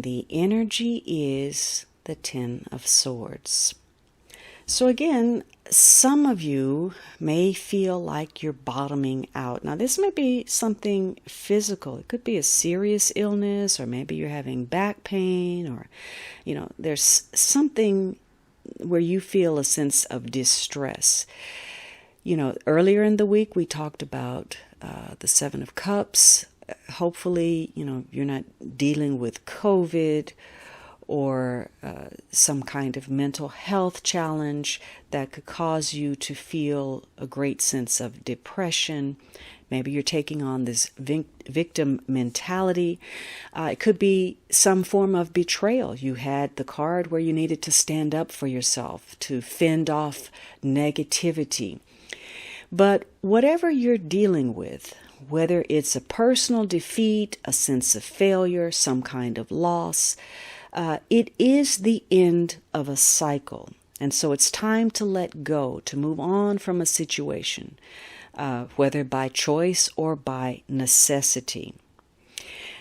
and the energy is the Ten of Swords. So again, some of you may feel like you're bottoming out. Now, this may be something physical. It could be a serious illness, or maybe you're having back pain, or, there's something where you feel a sense of distress. Earlier in the week, we talked about the Seven of Cups. Hopefully, you're not dealing with COVID or some kind of mental health challenge that could cause you to feel a great sense of depression. Maybe you're taking on this victim mentality. It could be some form of betrayal. You had the card where you needed to stand up for yourself, to fend off negativity. But whatever you're dealing with, whether it's a personal defeat, a sense of failure, some kind of loss, it is the end of a cycle. And so it's time to let go, to move on from a situation, whether by choice or by necessity.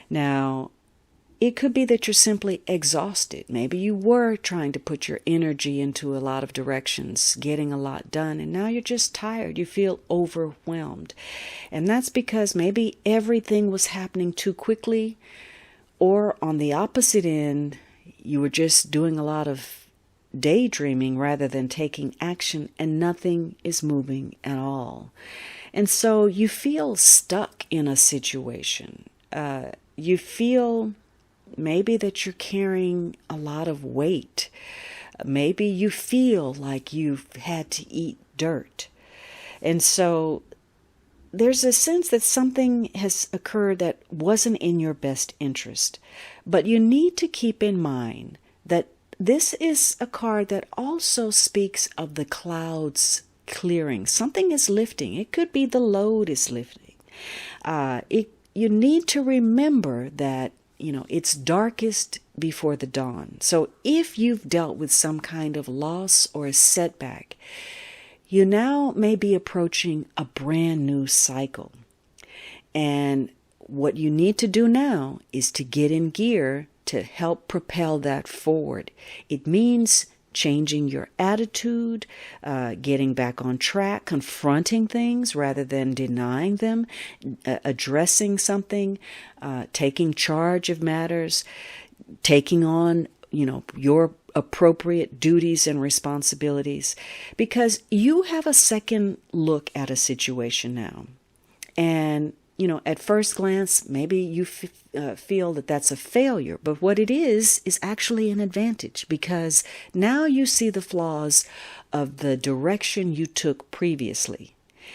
Now, it could be that you're simply exhausted. Maybe you were trying to put your energy into a lot of directions, getting a lot done, and now you're just tired. You feel overwhelmed. And that's because maybe everything was happening too quickly, or on the opposite end, you were just doing a lot of daydreaming rather than taking action, and nothing is moving at all. And so you feel stuck in a situation. You feel maybe that you're carrying a lot of weight. Maybe you feel like you've had to eat dirt. And so there's a sense that something has occurred that wasn't in your best interest. But you need to keep in mind that this is a card that also speaks of the clouds clearing. Something is lifting. It could be the load is lifting. You need to remember that it's darkest before the dawn. So if you've dealt with some kind of loss or a setback, you now may be approaching a brand new cycle. And what you need to do now is to get in gear to help propel that forward. It means changing your attitude, getting back on track, confronting things rather than denying them, addressing something, taking charge of matters, taking on, your appropriate duties and responsibilities, because you have a second look at a situation now. And at first glance, maybe you feel that that's a failure, but what it is actually an advantage, because now you see the flaws of the direction you took previously.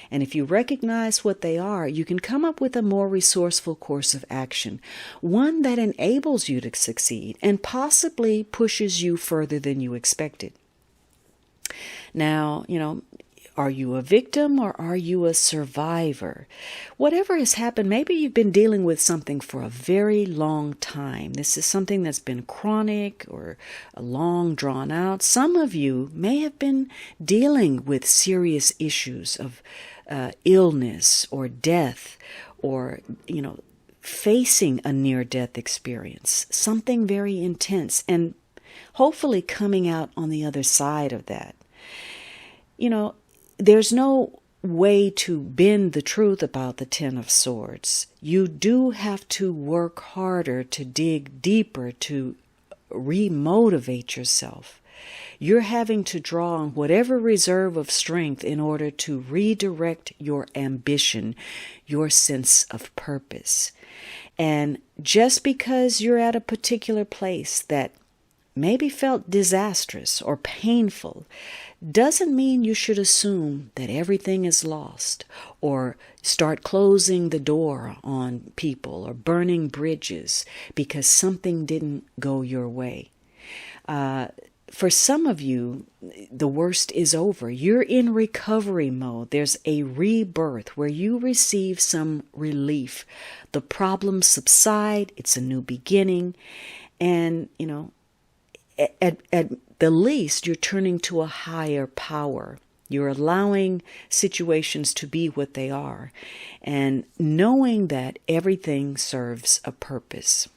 And if you recognize what they are, you can come up with a more resourceful course of action, one that enables you to succeed and possibly pushes you further than you expected. Now, are you a victim or are you a survivor? Whatever has happened, maybe you've been dealing with something for a very long time. This is something that's been chronic or a long drawn out. Some of you may have been dealing with serious issues of illness or death, or, facing a near-death experience, something very intense, and hopefully coming out on the other side of that. There's no way to bend the truth about the Ten of Swords. You do have to work harder, to dig deeper, to remotivate yourself. You're having to draw on whatever reserve of strength in order to redirect your ambition, your sense of purpose. And just because you're at a particular place that maybe felt disastrous or painful doesn't mean you should assume that everything is lost, or start closing the door on people or burning bridges because something didn't go your way. For some of you, the worst is over. You're in recovery mode. There's a rebirth where you receive some relief. The problems subside. It's a new beginning. And, at the least, you're turning to a higher power. You're allowing situations to be what they are, and knowing that everything serves a purpose.